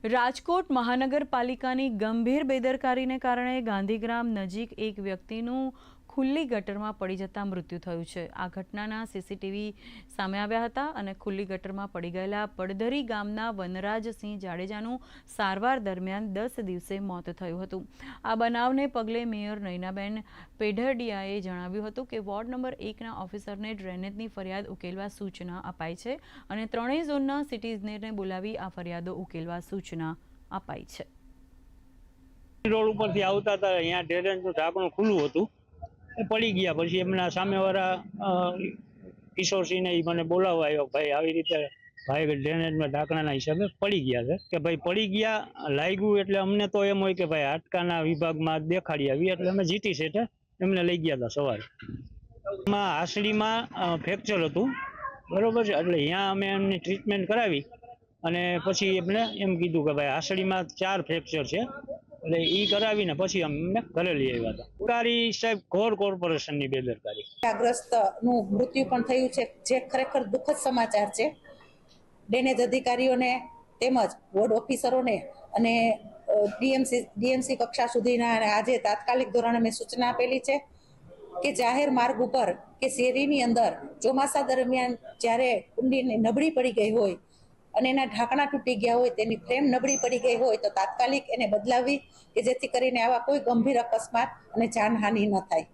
રાજકોટ મહાનગરપાલિકાની ગંભીર બેદરકારીને કારણે ગાંધીગ્રામ નજીક એક વ્યક્તિનું ખુલ્લી ગટરમાં પડી જતા મૃત્યુ થયું છે। આ ઘટનાના સીસીટીવી સામે આવ્યા હતા અને ખુલ્લી ગટરમાં પડી ગયેલા પડધરી ગામના વનરાજસિંહ જાડેજાનું સારવાર દરમિયાન 10 દિવસે મોત થયું હતું। આ બનાવને પગલે મેયર નયનાબેન પેઢડિયાએ જણાવ્યું હતું કે વોર્ડ નંબર 1ના ઓફિસરને ડ્રેનેજની ફરિયાદ ઉકેલવા સૂચના અપાઈ છે અને ત્રણેય ઝોનના સિટી ઇજનેરને બોલાવી આ ફરિયાદો ઉકેલવા સૂચના અપાઈ છે। રોડ ઉપરથી આવતા હતા, અહીંયા ડ્રેનેજનું ઢાંકણું ખુલ્લું હતું, એ પડી ગયા। પછી એમના સામેવાળા કિશોરસિંહને મને બોલાવવા આવ્યો, ભાઈ આવી રીતે ભાઈ ડ્રેનેજમાં ઢાંકણાના હિસાબે પડી ગયા છે કે ભાઈ પડી ગયા લાગ્યું એટલે અમને તો એમ હોય કે ભાઈ હાડકાના વિભાગમાં દેખાડી આવી, એટલે અમે જીટી સેટે એમને લઈ ગયા હતા સવારે। એમાં હાસડીમાં ફ્રેક્ચર હતું, બરોબર છે, એટલે અહીંયા અમે એમની ટ્રીટમેન્ટ કરાવી અને પછી એમને એમ કીધું કે ભાઈ હાસડીમાં 4 ફ્રેક્ચર છે, એટલે ઈ કરાવીને પછી અમને ઘરે લઈ આવ્યા હતા। સરકારી સાહેબ ઘોર કોર્પોરેશનની બેદરકારી। ગ્રસ્તનું મૃત્યુ પણ થયું છે, જે ખરેખર દુઃખદ સમાચાર છે। ડ્રેનેજ અધિકારીઓને તેમજ વોર્ડ ઓફિસરોને અને ડીએમસી કક્ષા સુધીના આજે તાત્કાલિક ધોરણે મેં સૂચના આપેલી છે કે જાહેર માર્ગ ઉપર કે શેરીની અંદર ચોમાસા દરમિયાન જ્યારે કુંડી નબળી પડી ગઈ હોય અને એના ઢાંકણા તૂટી ગયા હોય, તેની ફ્રેમ નબળી પડી ગઈ હોય તો તાત્કાલિક એને બદલાવી કે જેથી કરીને આવા કોઈ ગંભીર અકસ્માત અને જાનહાનિ ન થાય।